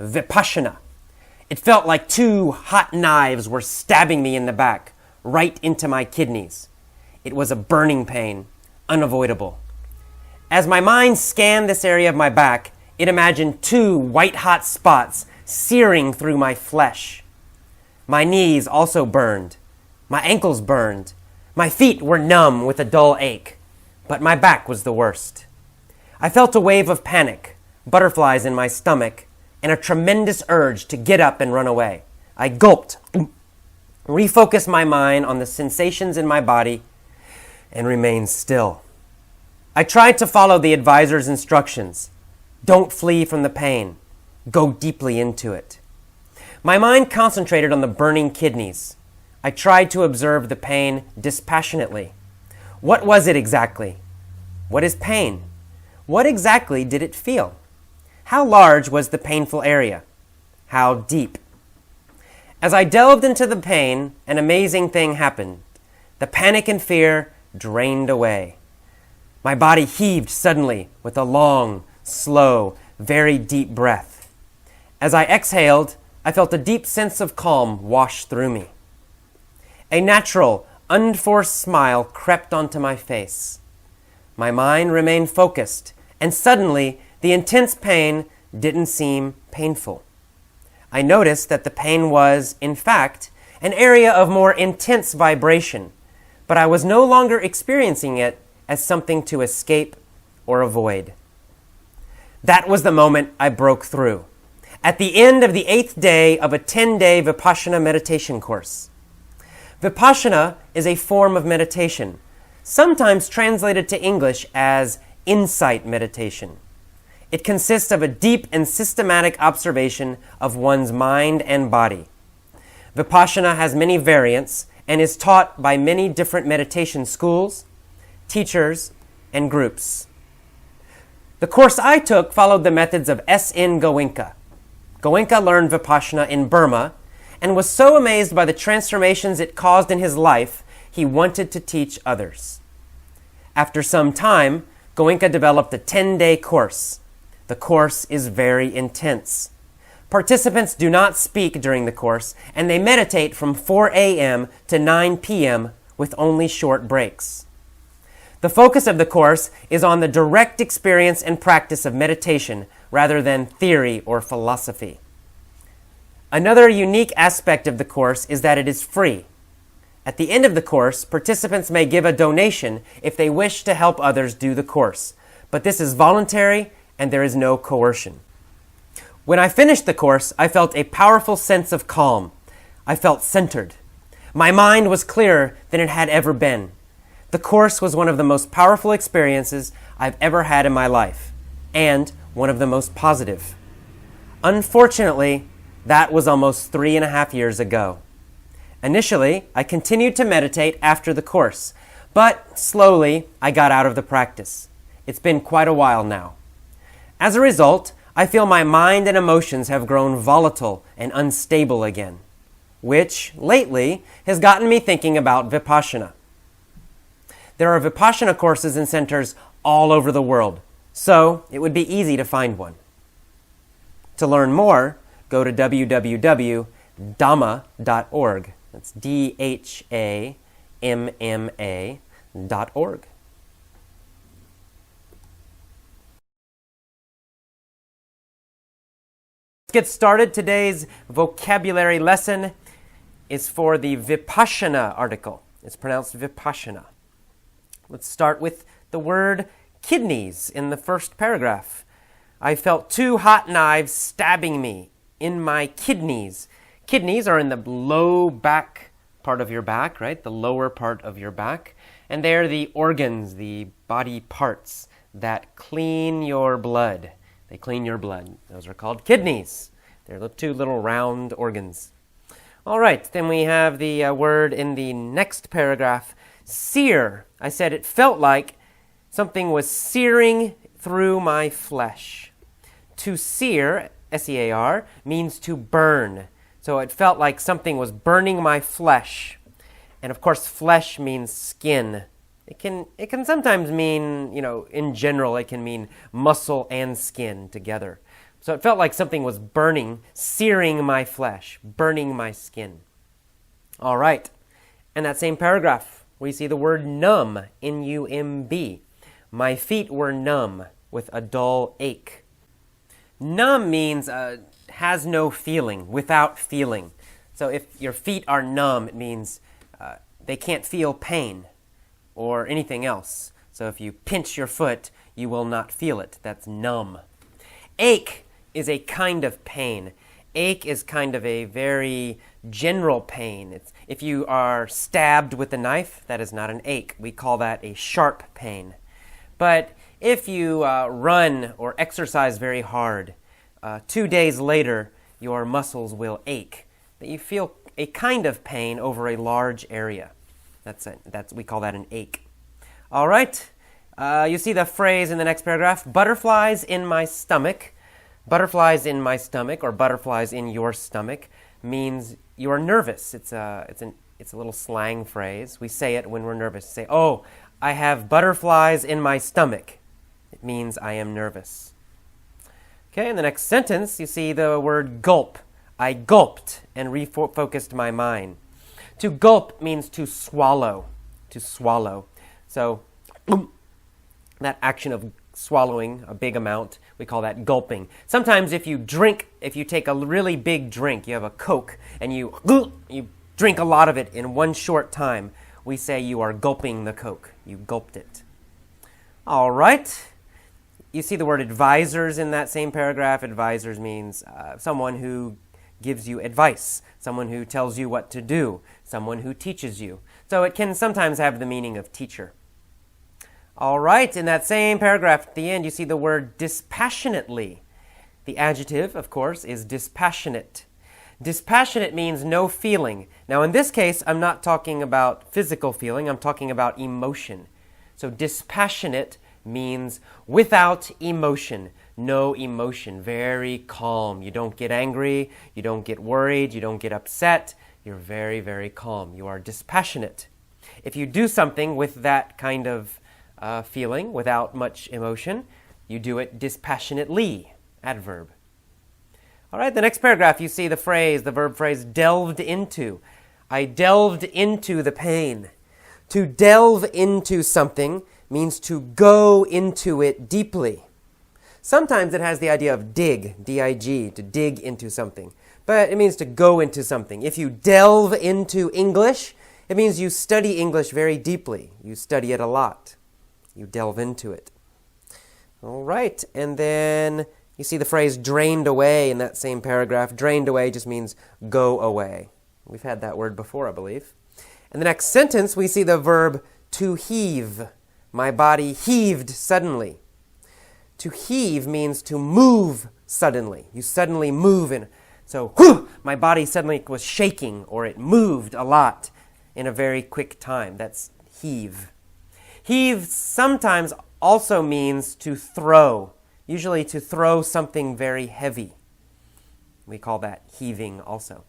Vipassana. It felt like two hot knives were stabbing me in the back, right into my kidneys. It was a burning pain, unavoidable. As my mind scanned this area of my back, it imagined two white-hot spots searing through my flesh. My knees also burned. My ankles burned. My feet were numb with a dull ache. But my back was the worst. I felt a wave of panic, butterflies in my stomach, and a tremendous urge to get up and run away. I gulped, refocused my mind on the sensations in my body, and remained still. I tried to follow the advisor's instructions. Don't flee from the pain. Go deeply into it. My mind concentrated on the burning kidneys. I tried to observe the pain dispassionately. What was it exactly? What is pain? What exactly did it feel? How large was the painful area? How deep? As I delved into the pain, an amazing thing happened. The panic and fear drained away. My body heaved suddenly with a long, slow, very deep breath. As I exhaled, I felt a deep sense of calm wash through me. A natural, unforced smile crept onto my face. My mind remained focused, and suddenly the intense pain didn't seem painful. I noticed that the pain was, in fact, an area of more intense vibration, but I was no longer experiencing it as something to escape or avoid. That was the moment I broke through. At the end of the 8th day of a 10-day Vipassana meditation course. Vipassana is a form of meditation, sometimes translated to English as insight meditation. It consists of a deep and systematic observation of one's mind and body. Vipassana has many variants and is taught by many different meditation schools, teachers, and groups. The course I took followed the methods of S.N. Goenka. Goenka learned Vipassana in Burma and was so amazed by the transformations it caused in his life, he wanted to teach others. After some time, Goenka developed a 10-day course. The course is very intense. Participants do not speak during the course, and they meditate from 4 a.m. to 9 p.m. with only short breaks. The focus of the course is on the direct experience and practice of meditation rather than theory or philosophy. Another unique aspect of the course is that it is free. At the end of the course, participants may give a donation if they wish to help others do the course, but this is voluntary and there is no coercion. When I finished the course, I felt a powerful sense of calm. I felt centered. My mind was clearer than it had ever been. The course was one of the most powerful experiences I've ever had in my life, and one of the most positive. Unfortunately, that was almost 3.5 years ago. Initially, I continued to meditate after the course, but slowly I got out of the practice. It's been quite a while now. As a result, I feel my mind and emotions have grown volatile and unstable again, which, lately, has gotten me thinking about Vipassana. There are Vipassana courses and centers all over the world, so it would be easy to find one. To learn more, go to www.dhamma.org. That's DHAMMA.org. Let's get started. Today's vocabulary lesson is for the Vipassana article. It's pronounced Vipassana. Let's start with the word kidneys in the first paragraph. I felt two hot knives stabbing me in my kidneys. Kidneys are in the low back part of your back, right? The lower part of your back. And they're the organs, the body parts that clean your blood. They clean your blood. Those are called kidneys. They're the two little round organs. All right, then we have the word in the next paragraph, sear. I said it felt like something was searing through my flesh. To sear, S-E-A-R, means to burn. So it felt like something was burning my flesh. And of course, flesh means skin. It can sometimes mean, in general, it can mean muscle and skin together. So it felt like something was burning, searing my flesh, burning my skin. All right. In that same paragraph, we see the word numb, N-U-M-B. My feet were numb with a dull ache. Numb means has no feeling, without feeling. So if your feet are numb, it means they can't feel pain or anything else. So if you pinch your foot, you will not feel it. That's numb. Ache is a kind of pain. Ache is kind of a very general pain. If you are stabbed with a knife, that is not an ache. We call that a sharp pain. But if you run or exercise very hard, 2 days later, your muscles will ache. You feel a kind of pain over a large area. We call that an ache. All right. You see the phrase in the next paragraph, butterflies in my stomach. Butterflies in my stomach, or butterflies in your stomach, means you are nervous. It's a little slang phrase. We say it when we're nervous. Say, oh, I have butterflies in my stomach. It means I am nervous. Okay, in the next sentence, you see the word gulp. I gulped and refocused my mind. To gulp means to swallow. To swallow. So, that action of swallowing a big amount, we call that gulping. Sometimes if you take a really big drink, you have a Coke, and you drink a lot of it in one short time, we say you are gulping the Coke. You gulped it. All right. You see the word advisors in that same paragraph. Advisors means someone who gives you advice, someone who tells you what to do, someone who teaches you. So it can sometimes have the meaning of teacher. All right, in that same paragraph at the end, you see the word dispassionately. The adjective, of course, is dispassionate. Dispassionate means no feeling. Now, in this case, I'm not talking about physical feeling. I'm talking about emotion. So dispassionate means without emotion, no emotion, very calm. You don't get angry. You don't get worried. You don't get upset. You're very, very calm. You are dispassionate. If you do something with that kind of feeling, without much emotion, you do it dispassionately, adverb. All right, the next paragraph, you see the verb phrase, delved into. I delved into the pain. To delve into something means to go into it deeply. Sometimes it has the idea of dig, D-I-G, to dig into something. But it means to go into something. If you delve into English, it means you study English very deeply. You study it a lot. You delve into it. All right, and then you see the phrase drained away in that same paragraph. Drained away just means go away. We've had that word before, I believe. In the next sentence, we see the verb to heave. My body heaved suddenly. To heave means to move suddenly. You suddenly move, and so my body suddenly was shaking, or it moved a lot in a very quick time. That's heave. Heave sometimes also means to throw, usually to throw something very heavy. We call that heaving also.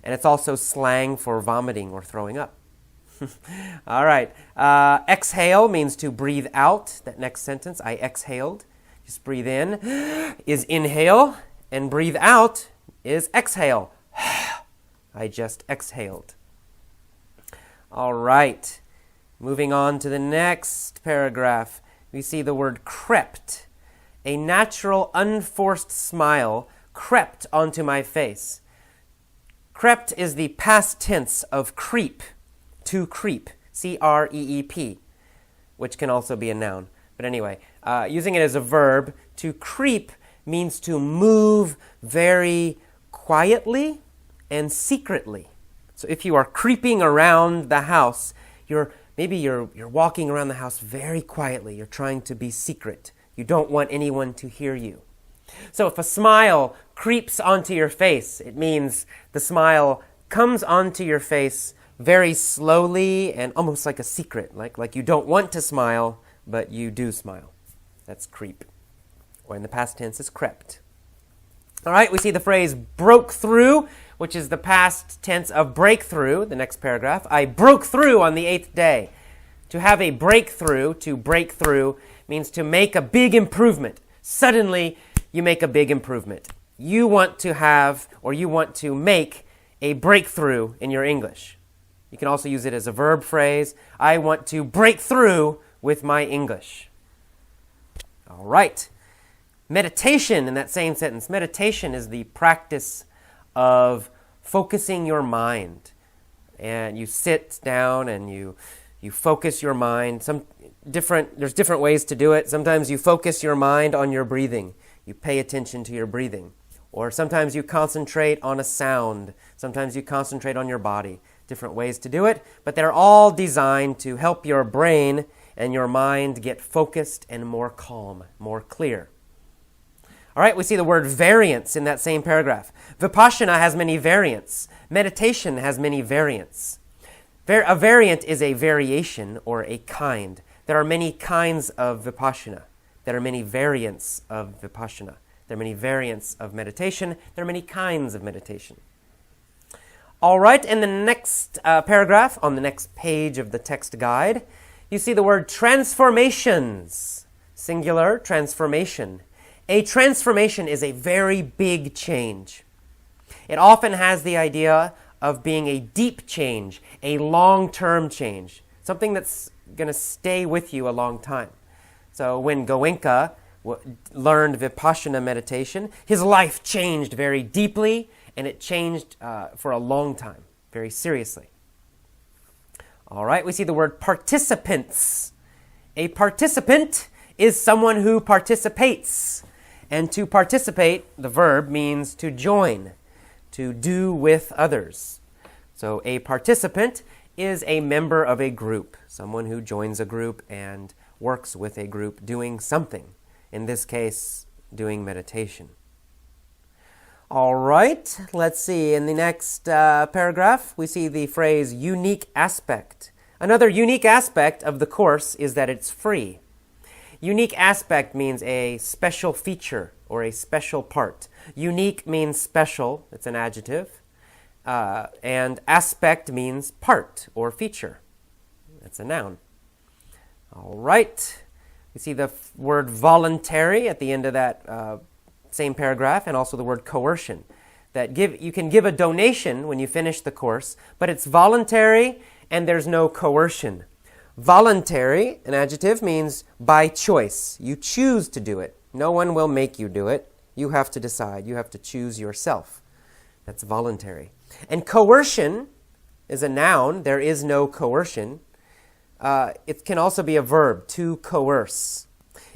And it's also slang for vomiting or throwing up. All right. Exhale means to breathe out. That next sentence, I exhaled. Just breathe in is inhale, and breathe out is exhale. I just exhaled. All right. Moving on to the next paragraph, we see the word crept. A natural, unforced smile crept onto my face. Crept is the past tense of creep, to creep, C-R-E-E-P, which can also be a noun. But anyway, using it as a verb, to creep means to move very quietly and secretly. So if you are creeping around the house, Maybe you're walking around the house very quietly. You're trying to be secret. You don't want anyone to hear you. So if a smile creeps onto your face, it means the smile comes onto your face very slowly and almost like a secret, like you don't want to smile, but you do smile. That's creep. Or in the past tense is crept. All right, we see the phrase broke through, which is the past tense of breakthrough, the next paragraph. I broke through on the 8th day. To have a breakthrough, to break through, means to make a big improvement. Suddenly, you make a big improvement. You want to have, or you want to make a breakthrough in your English. You can also use it as a verb phrase. I want to break through with my English. All right. Meditation in that same sentence. Meditation is the practice of focusing your mind. And you sit down and you focus your mind. There's different ways to do it. Sometimes you focus your mind on your breathing. You pay attention to your breathing. Or sometimes you concentrate on a sound. Sometimes you concentrate on your body. Different ways to do it, but they're all designed to help your brain and your mind get focused and more calm, more clear. All right, we see the word variance in that same paragraph. Vipassana has many variants. Meditation has many variants. A variant is a variation or a kind. There are many kinds of Vipassana. There are many variants of Vipassana. There are many variants of meditation. There are many kinds of meditation. All right, in the next paragraph, on the next page of the text guide, you see the word transformations. Singular, transformation. A transformation is a very big change. It often has the idea of being a deep change, a long-term change, something that's going to stay with you a long time. So when Goenka learned Vipassana meditation, his life changed very deeply, and it changed for a long time, very seriously. All right, we see the word participants. A participant is someone who participates. And to participate, the verb, means to join, to do with others. So a participant is a member of a group, someone who joins a group and works with a group doing something. In this case, doing meditation. All right, let's see. In the next paragraph, we see the phrase unique aspect. Another unique aspect of the course is that it's free. Unique aspect means a special feature or a special part. Unique means special, it's an adjective. And aspect means part or feature. That's a noun. All right. We see the word voluntary at the end of that same paragraph, and also the word coercion. You can give a donation when you finish the course, but it's voluntary and there's no coercion. Voluntary, an adjective, means by choice. You choose to do it. No one will make you do it. You have to decide. You have to choose yourself. That's voluntary. And coercion is a noun. There is no coercion. It can also be a verb, to coerce.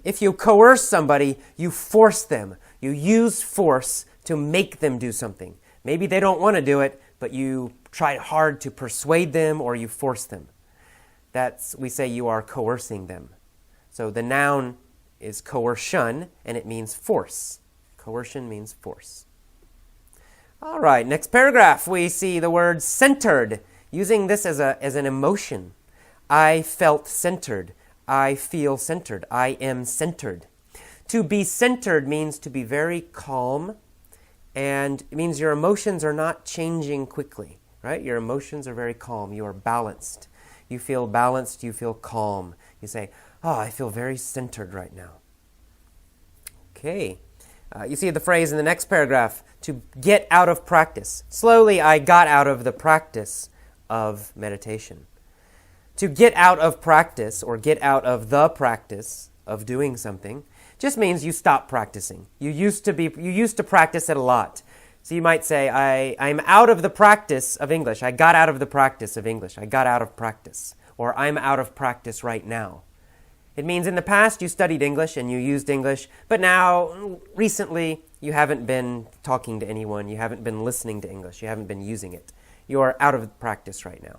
If you coerce somebody, you force them. You use force to make them do something. Maybe they don't want to do it, but you try hard to persuade them or you force them. We say you are coercing them. So the noun is coercion, and it means force. Coercion means force. All right, next paragraph, we see the word centered, using this as an emotion. I felt centered. I feel centered. I am centered. To be centered means to be very calm, and it means your emotions are not changing quickly, right? Your emotions are very calm. You are balanced. You feel balanced. You feel calm. You say, I feel very centered right now. Okay. You see the phrase in the next paragraph, to get out of practice. Slowly, I got out of the practice of meditation. To get out of practice, or get out of the practice of doing something, just means you stop practicing. You used to practice it a lot. So you might say, I'm out of the practice of English. I got out of the practice of English. I got out of practice. Or I'm out of practice right now. It means in the past you studied English and you used English, but now, recently, you haven't been talking to anyone. You haven't been listening to English. You haven't been using it. You are out of practice right now.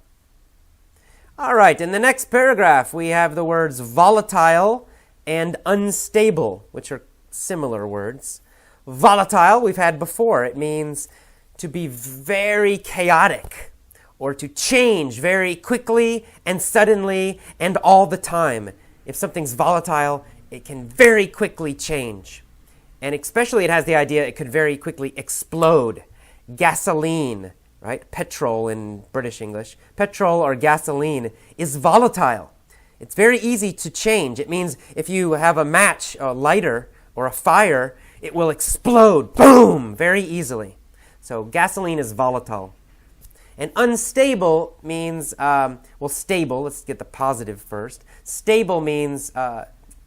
All right, in the next paragraph, we have the words volatile and unstable, which are similar words. Volatile, we've had before. It means to be very chaotic, or to change very quickly and suddenly and all the time. If something's volatile, it can very quickly change. And especially it has the idea it could very quickly explode. Gasoline, right? Petrol in British English. Petrol or gasoline is volatile. It's very easy to change. It means if you have a match, a lighter, or a fire, It will explode, boom, very easily. So gasoline is volatile. And unstable means, stable, let's get the positive first. Stable means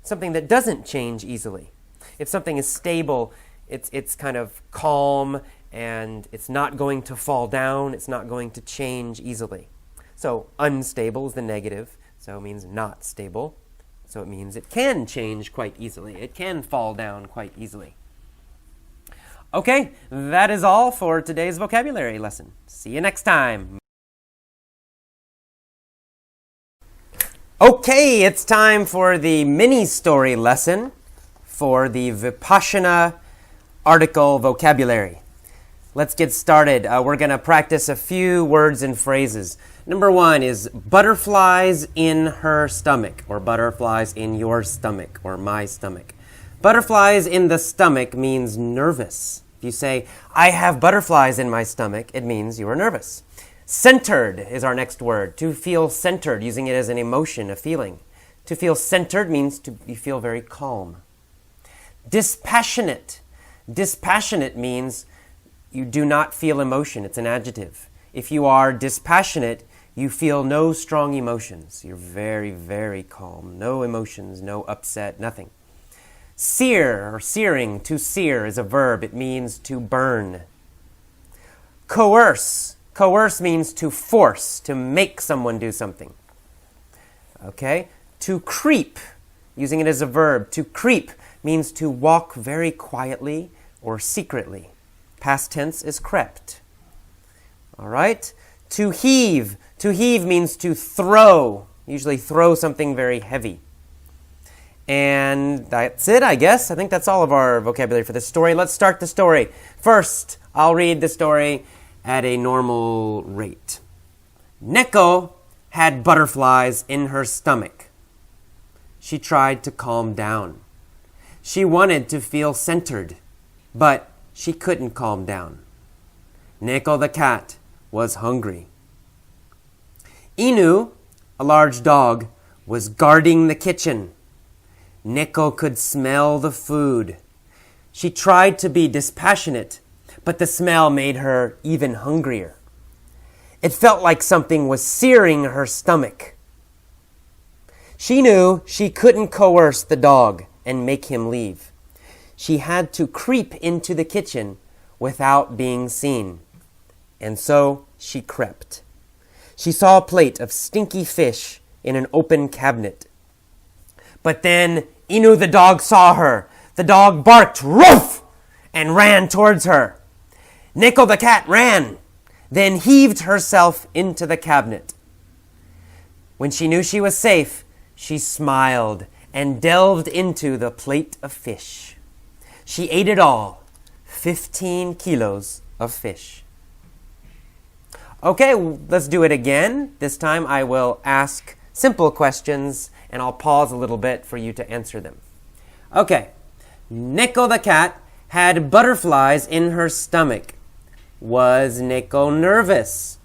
something that doesn't change easily. If something is stable, it's kind of calm and it's not going to fall down, it's not going to change easily. So unstable is the negative, so it means not stable. So it means it can change quite easily. It can fall down quite easily. Okay, that is all for today's vocabulary lesson. See you next time. Okay, it's time for the mini story lesson for the Vipassana article vocabulary. Let's get started. We're going to practice a few words and phrases. Number 1 is butterflies in her stomach, or butterflies in your stomach, or my stomach. Butterflies in the stomach means nervous. If you say, I have butterflies in my stomach, it means you are nervous. Centered is our next word. To feel centered, using it as an emotion, a feeling. To feel centered means you feel very calm. Dispassionate. Dispassionate means you do not feel emotion. It's an adjective. If you are dispassionate, you feel no strong emotions. You're very, very calm. No emotions, no upset, nothing. Sear or searing, to sear is a verb. It means to burn. Coerce. Coerce means to force, to make someone do something. Okay? To creep, using it as a verb. To creep means to walk very quietly or secretly. Past tense is crept. All right? To heave. To heave means to throw. Usually throw something very heavy. And that's it, I guess. I think that's all of our vocabulary for this story. Let's start the story. First, I'll read the story at a normal rate. Neko had butterflies in her stomach. She tried to calm down. She wanted to feel centered, but she couldn't calm down. Neko the cat was hungry. Inu, a large dog, was guarding the kitchen. Neko could smell the food. She tried to be dispassionate, but the smell made her even hungrier. It felt like something was searing her stomach. She knew she couldn't coerce the dog and make him leave. She had to creep into the kitchen without being seen. And so she crept. She saw a plate of stinky fish in an open cabinet. But then Inu the dog saw her. The dog barked, "Roof!" and ran towards her. Neko the cat ran, then heaved herself into the cabinet. When she knew she was safe, she smiled and delved into the plate of fish. She ate it all, 15 kilos of fish. Okay, let's do it again. This time I will ask simple questions and I'll pause a little bit for you to answer them. Okay, Neko the cat had butterflies in her stomach. Was Neko nervous?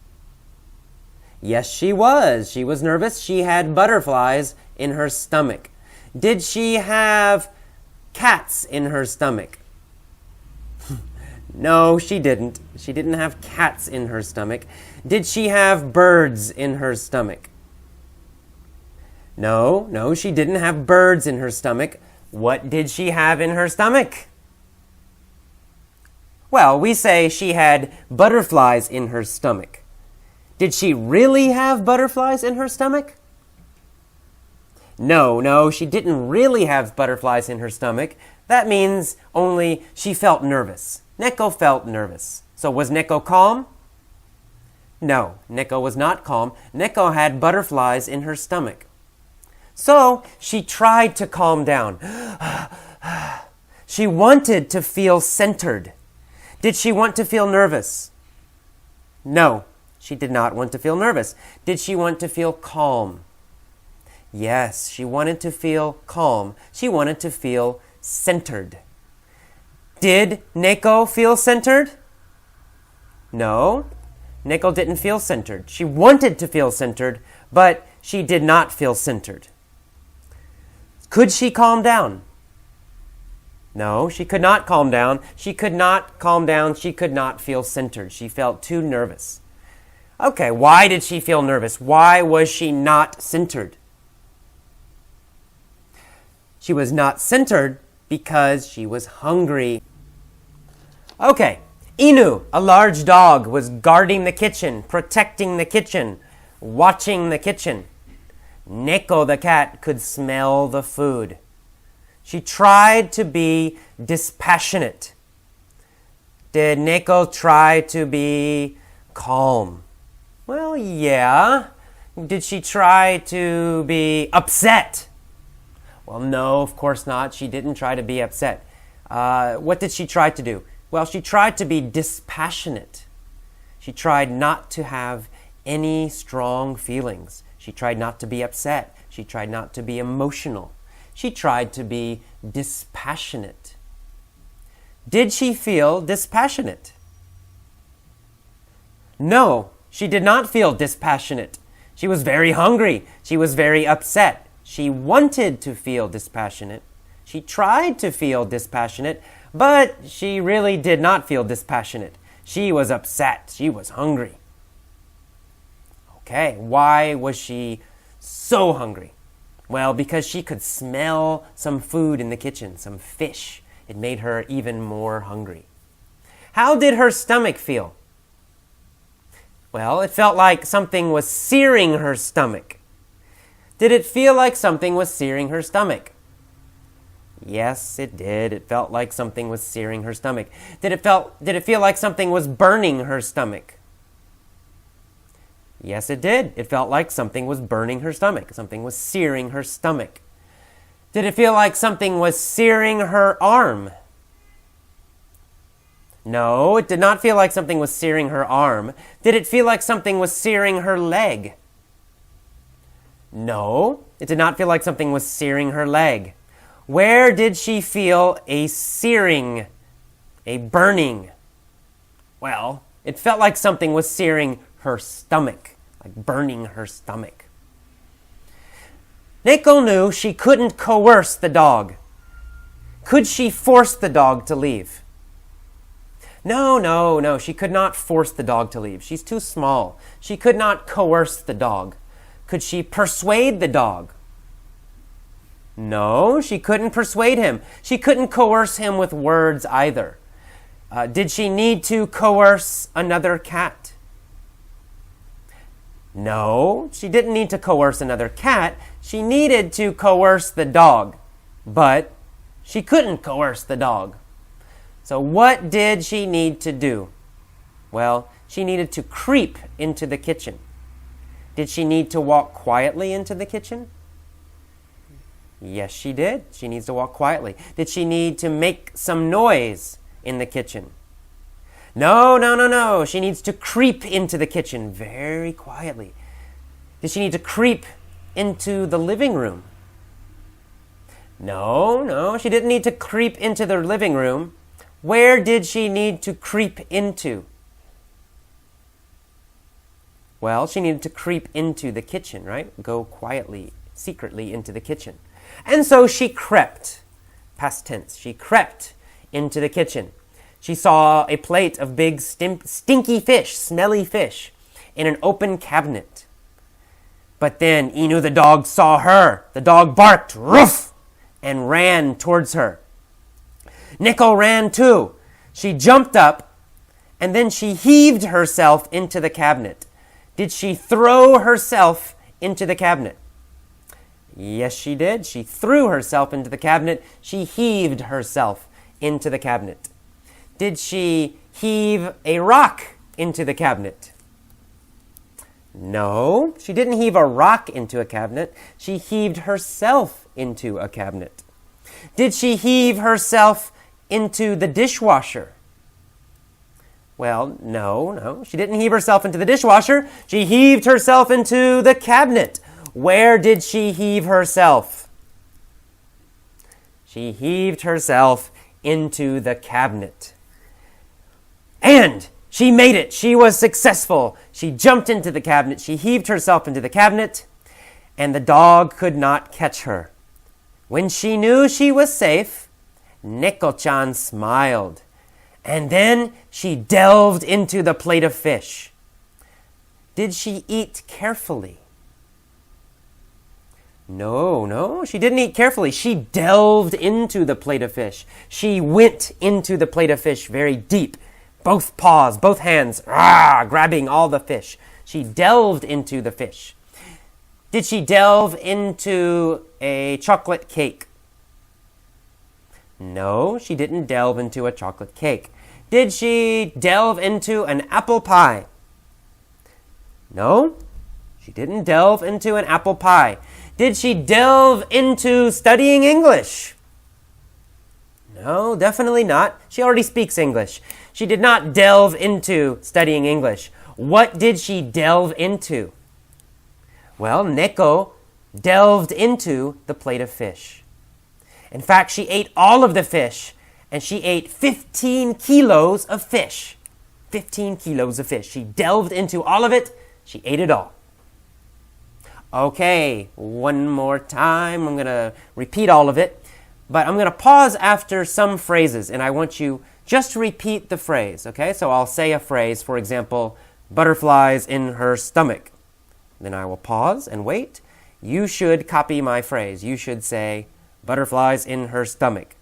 Yes, she was. She was nervous. She had butterflies in her stomach. Did she have cats in her stomach? No, she didn't. She didn't have cats in her stomach. Did she have birds in her stomach? No, she didn't have birds in her stomach. What did she have in her stomach? Well, we say she had butterflies in her stomach. Did she really have butterflies in her stomach? No, she didn't really have butterflies in her stomach. That means only she felt nervous. Neko felt nervous. So was Neko calm? No, Neko was not calm. Neko had butterflies in her stomach. So she tried to calm down. She wanted to feel centered. Did she want to feel nervous? No, she did not want to feel nervous. Did she want to feel calm? Yes, she wanted to feel calm. She wanted to feel centered. Did Neko feel centered? No, Neko didn't feel centered. She wanted to feel centered, but she did not feel centered. Could she calm down? No, she could not calm down. She could not calm down. She could not feel centered. She felt too nervous. Okay, why did she feel nervous? Why was she not centered? She was not centered because she was hungry. Okay, Inu, a large dog, was guarding the kitchen, protecting the kitchen, watching the kitchen. Neko, the cat, could smell the food. She tried to be dispassionate. Did Neko try to be calm? Well, yeah. Did she try to be upset? Well, no, of course not. She didn't try to be upset. What did she try to do? Well, she tried to be dispassionate. She tried not to have any strong feelings. She tried not to be upset. She tried not to be emotional. She tried to be dispassionate. Did she feel dispassionate? No, she did not feel dispassionate. She was very hungry. She was very upset. She wanted to feel dispassionate. She tried to feel dispassionate, but she really did not feel dispassionate. She was upset. She was hungry. Okay, why was she so hungry? Well, because she could smell some food in the kitchen, some fish. It made her even more hungry. How did her stomach feel? Well, it felt like something was searing her stomach. Did it feel like something was searing her stomach? Yes, it did. It felt like something was searing her stomach. Did it feel like something was burning her stomach? Yes, it did. It felt like something was burning her stomach. Something was searing her stomach. Did it feel like something was searing her arm? No, it did not feel like something was searing her arm. Did it feel like something was searing her leg? No, it did not feel like something was searing her leg. Where did she feel a searing, a burning? Well, it felt like something was searing her stomach, like burning her stomach. Neko knew she couldn't coerce the dog. Could she force the dog to leave? No, she could not force the dog to leave. She's too small. She could not coerce the dog. Could she persuade the dog? No, she couldn't persuade him. She couldn't coerce him with words either. Did she need to coerce another cat? No, she didn't need to coerce another cat. She needed to coerce the dog, but she couldn't coerce the dog. So what did she need to do? Well, she needed to creep into the kitchen. Did she need to walk quietly into the kitchen? Yes, she did. She needs to walk quietly. Did she need to make some noise in the kitchen? No. She needs to creep into the kitchen very quietly. Did she need to creep into the living room? No, she didn't need to creep into the living room. Where did she need to creep into? Well, she needed to creep into the kitchen, right? Go quietly, secretly into the kitchen. And so she crept, past tense, she crept into the kitchen. She saw a plate of big stinky fish, smelly fish, in an open cabinet. But then Inu the dog saw her. The dog barked, "Roof!" and ran towards her. Neko ran too. She jumped up, and then she heaved herself into the cabinet. Did she throw herself into the cabinet? Yes, she did. She threw herself into the cabinet. She heaved herself into the cabinet. Did she heave a rock into the cabinet? No, she didn't heave a rock into a cabinet. She heaved herself into a cabinet. Did she heave herself into the dishwasher? Well, no. She didn't heave herself into the dishwasher. She heaved herself into the cabinet. Where did she heave herself? She heaved herself into the cabinet. And she made it. She was successful. She jumped into the cabinet. She heaved herself into the cabinet, and the dog could not catch her. When she knew she was safe Neko-chan smiled. And then she delved into the plate of fish. Did she eat carefully? No, she didn't eat carefully. She delved into the plate of fish. She went into the plate of fish very deep. Both paws, both hands, grabbing all the fish. She delved into the fish. Did she delve into a chocolate cake? No, she didn't delve into a chocolate cake. Did she delve into an apple pie? No, she didn't delve into an apple pie. Did she delve into studying English? No, definitely not. She already speaks English. She did not delve into studying English. What did she delve into? Well, Neko delved into the plate of fish. In fact, she ate all of the fish, and she ate 15 kilos of fish. 15 kilos of fish. She delved into all of it. She ate it all. Okay, one more time. I'm going to repeat all of it, but I'm going to pause after some phrases, and I want you just to repeat the phrase, okay? So I'll say a phrase, for example, butterflies in her stomach. Then I will pause and wait. You should copy my phrase. You should say, butterflies in her stomach.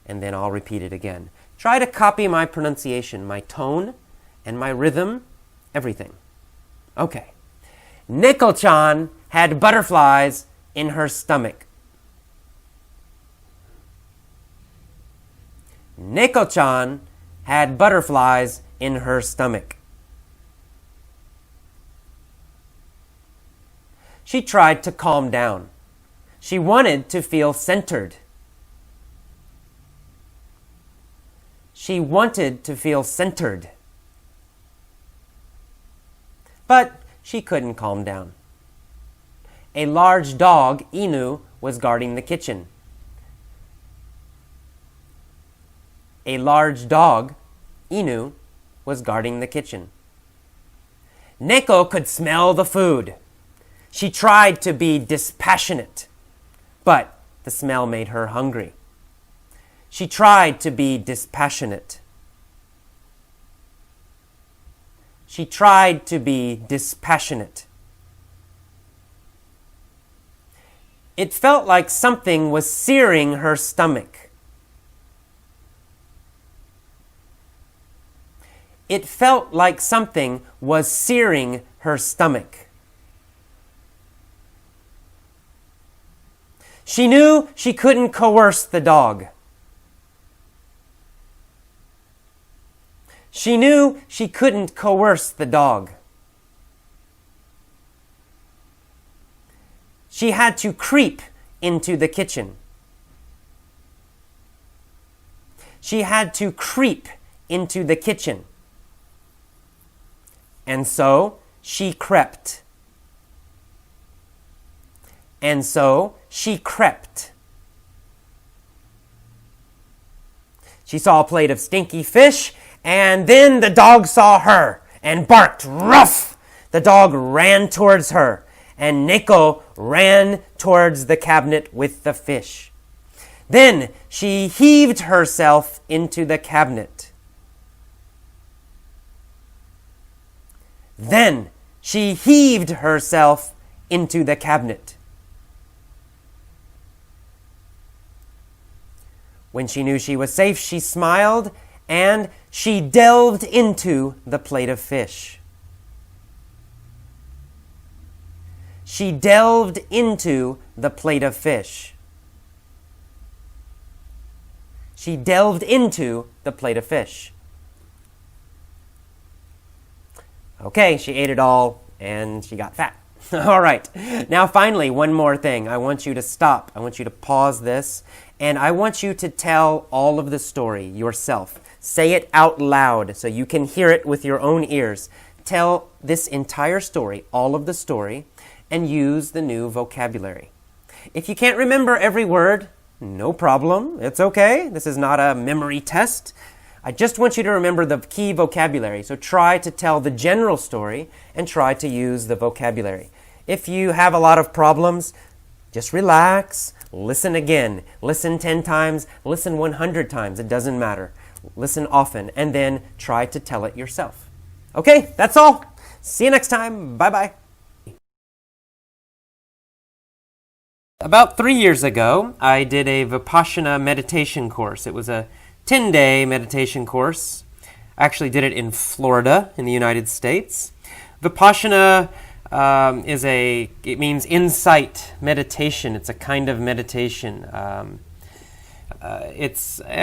And then I'll repeat it again. Try to copy my pronunciation, my tone, and my rhythm, everything. Okay. Neko-chan had butterflies in her stomach. Neko-chan had butterflies in her stomach. She tried to calm down. She wanted to feel centered. She wanted to feel centered. But she couldn't calm down. A large dog, Inu, was guarding the kitchen. A large dog, Inu, was guarding the kitchen. Neko could smell the food. She tried to be dispassionate, but the smell made her hungry. She tried to be dispassionate. She tried to be dispassionate. It felt like something was searing her stomach. It felt like something was searing her stomach. She knew she couldn't coerce the dog. She knew she couldn't coerce the dog. She had to creep into the kitchen. She had to creep into the kitchen. And so she crept. And so she crept. She saw a plate of stinky fish, and then the dog saw her and barked, "Ruff!" The dog ran towards her, and Neko ran towards the cabinet with the fish. Then she heaved herself into the cabinet. Then she heaved herself into the cabinet. When she knew she was safe, she smiled, and she delved into the plate of fish. She delved into the plate of fish. She delved into the plate of fish. Okay, she ate it all, and she got fat. All right. Now, finally, one more thing. I want you to stop. I want you to pause this, and I want you to tell all of the story yourself. Say it out loud so you can hear it with your own ears. Tell this entire story, all of the story, and use the new vocabulary. If you can't remember every word, no problem. It's okay. This is not a memory test. I just want you to remember the key vocabulary. So try to tell the general story and try to use the vocabulary. If you have a lot of problems, just relax. listen again. Listen 10 times, listen 100 times. It doesn't matter. Listen often, and then try to tell it yourself. Okay, that's all. See you next time. Bye-bye. About 3 years ago, I did a Vipassana meditation course. It was a 10-day meditation course. I actually did it in Florida, in the United States. Vipassana it means insight meditation. It's a kind of meditation. I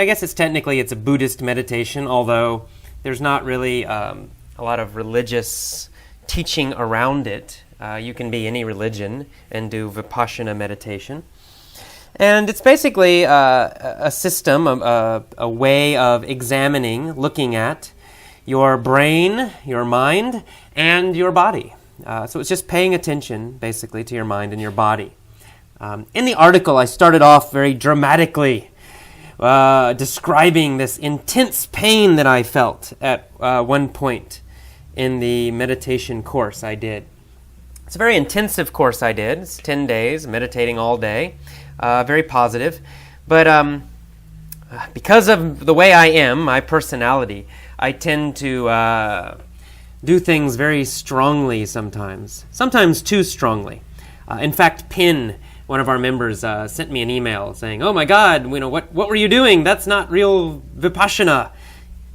guess it's a Buddhist meditation, although there's not really a lot of religious teaching around it. You can be any religion and do Vipassana meditation. And it's basically a system, a way of examining, looking at your brain, your mind, and your body. So it's just paying attention, basically, to your mind and your body. In the article, I started off very dramatically describing this intense pain that I felt at one point in the meditation course I did. It's a very intensive course I did. It's 10 days, meditating all day, very positive. But because of the way I am, my personality, I tend to do things very strongly sometimes too strongly. In fact, Pin, one of our members, sent me an email saying, "Oh my God, what were you doing? That's not real Vipassana.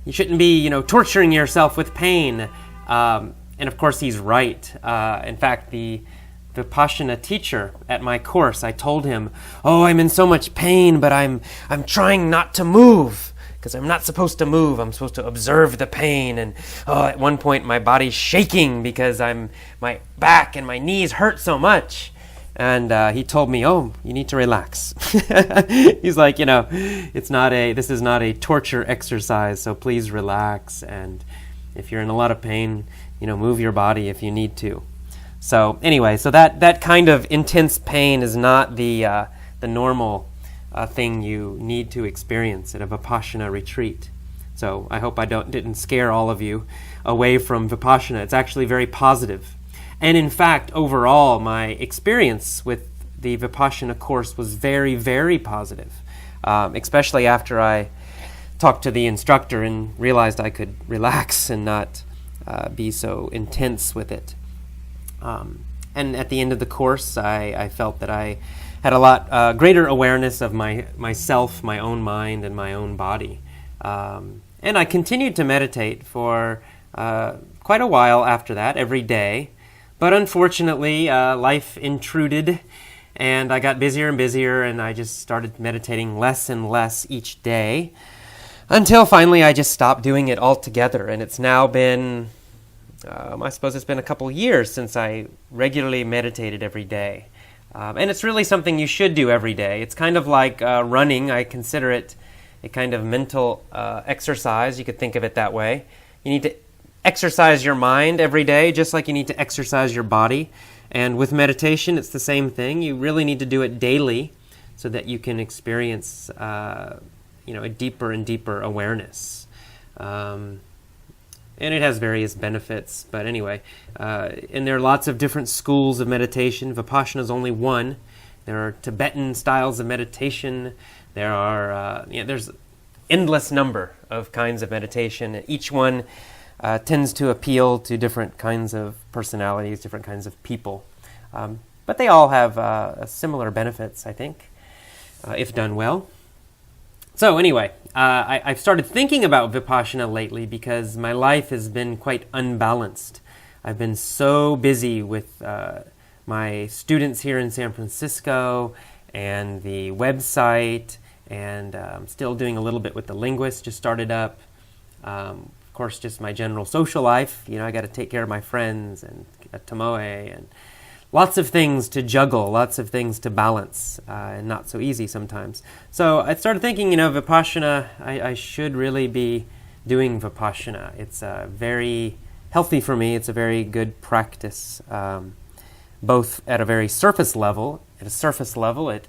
You shouldn't be, torturing yourself with pain." And of course, he's right. In fact, the Vipassana teacher at my course, I told him, "Oh, I'm in so much pain, but I'm trying not to move because I'm not supposed to move. I'm supposed to observe the pain." And at one point, my body's shaking because my back and my knees hurt so much. And he told me, "Oh, you need to relax." He's like, this is not a torture exercise, so please relax. And if you're in a lot of pain, move your body if you need to. So anyway, that kind of intense pain is not the normal thing you need to experience at a Vipassana retreat. So I hope I didn't scare all of you away from Vipassana. It's actually very positive. And in fact, overall, my experience with the Vipassana course was very, very positive, especially after I talked to the instructor and realized I could relax and not be so intense with it. And at the end of the course, I felt that I had a lot greater awareness of myself, my own mind, and my own body. And I continued to meditate for quite a while after that, every day. But unfortunately, life intruded, and I got busier and busier, and I just started meditating less and less each day, until finally I just stopped doing it altogether. And it's now been, I suppose it's been a couple years since I regularly meditated every day. And it's really something you should do every day. It's kind of like running. I consider it a kind of mental exercise. You could think of it that way. You need to exercise your mind every day, just like you need to exercise your body. And with meditation, it's the same thing. You really need to do it daily so that you can experience a deeper and deeper awareness. And it has various benefits. But anyway, and there are lots of different schools of meditation. Vipassana is only one. There are Tibetan styles of meditation. There's endless number of kinds of meditation. Each one tends to appeal to different kinds of personalities, different kinds of people. But they all have similar benefits, I think, if done well. So anyway, I've started thinking about Vipassana lately because my life has been quite unbalanced. I've been so busy with my students here in San Francisco and the website, and I'm still doing a little bit with the linguist, just started up. Of course, just my general social life. I got to take care of my friends and Tomoe, and lots of things to juggle, lots of things to balance, and not so easy sometimes. So I started thinking, Vipassana, I should really be doing Vipassana. It's very healthy for me. It's a very good practice, both at a very surface level. At a surface level, it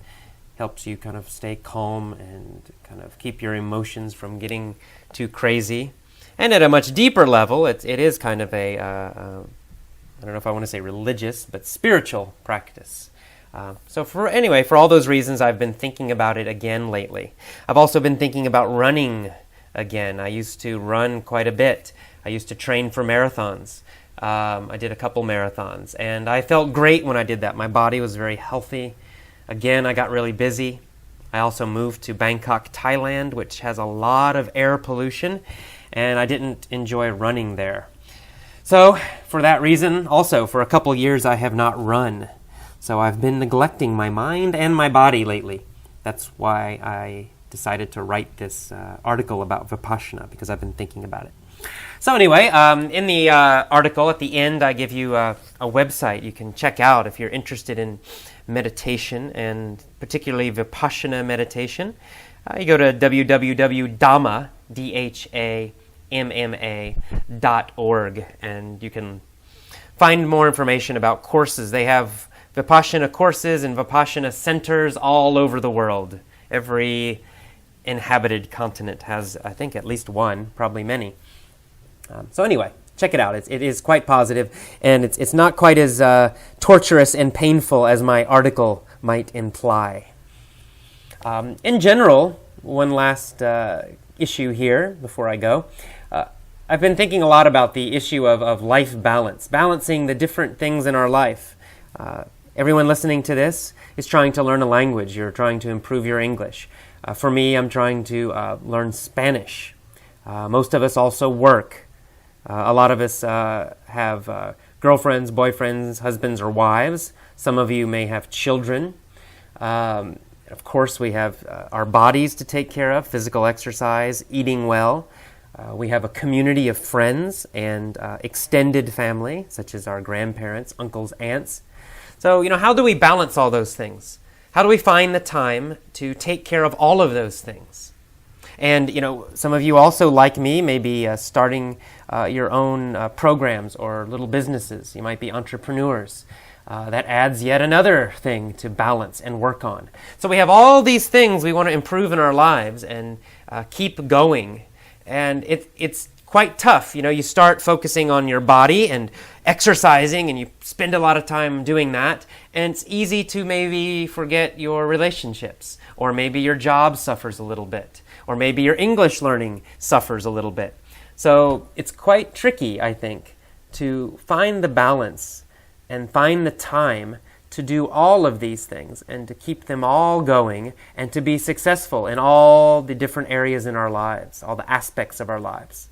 helps you kind of stay calm and kind of keep your emotions from getting too crazy. And at a much deeper level, it is kind of a I don't know if I want to say religious, but spiritual practice. For all those reasons, I've been thinking about it again lately. I've also been thinking about running again. I used to run quite a bit. I used to train for marathons. I did a couple marathons, and I felt great when I did that. My body was very healthy. Again, I got really busy. I also moved to Bangkok, Thailand, which has a lot of air pollution, and I didn't enjoy running there. So, for that reason, also, for a couple years, I have not run. So I've been neglecting my mind and my body lately. That's why I decided to write this article about Vipassana, because I've been thinking about it. So anyway, in the article at the end, I give you a website you can check out if you're interested in meditation, and particularly Vipassana meditation. You go to www.dhamma.org, and you can find more information about courses. They have Vipassana courses and Vipassana centers all over the world. Every inhabited continent has, I think, at least one, probably many. So anyway, check it out. It is quite positive, and it's not quite as torturous and painful as my article might imply. In general, one last issue here before I go. I've been thinking a lot about the issue of life balance, balancing the different things in our life. Everyone listening to this is trying to learn a language. You're trying to improve your English. For me, I'm trying to learn Spanish. Most of us also work. A lot of us have girlfriends, boyfriends, husbands, or wives. Some of you may have children. Of course, we have our bodies to take care of, physical exercise, eating well. We have a community of friends and extended family, such as our grandparents, uncles, aunts. So, how do we balance all those things? How do we find the time to take care of all of those things? And, some of you also, like me, may be starting your own programs or little businesses. You might be entrepreneurs. That adds yet another thing to balance and work on. So we have all these things we want to improve in our lives and keep going. And it's quite tough. You start focusing on your body and exercising, and you spend a lot of time doing that. And it's easy to maybe forget your relationships, or maybe your job suffers a little bit, or maybe your English learning suffers a little bit. So it's quite tricky, I think, to find the balance and find the time to do all of these things and to keep them all going and to be successful in all the different areas in our lives, all the aspects of our lives.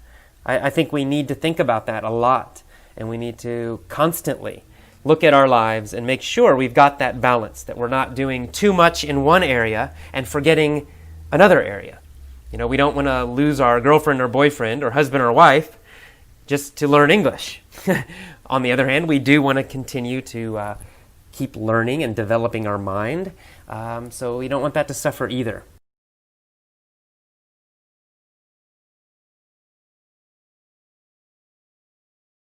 I think we need to think about that a lot, and we need to constantly look at our lives and make sure we've got that balance, that we're not doing too much in one area and forgetting another area. We don't want to lose our girlfriend or boyfriend or husband or wife just to learn English. On the other hand, we do want to continue to keep learning and developing our mind, so we don't want that to suffer either.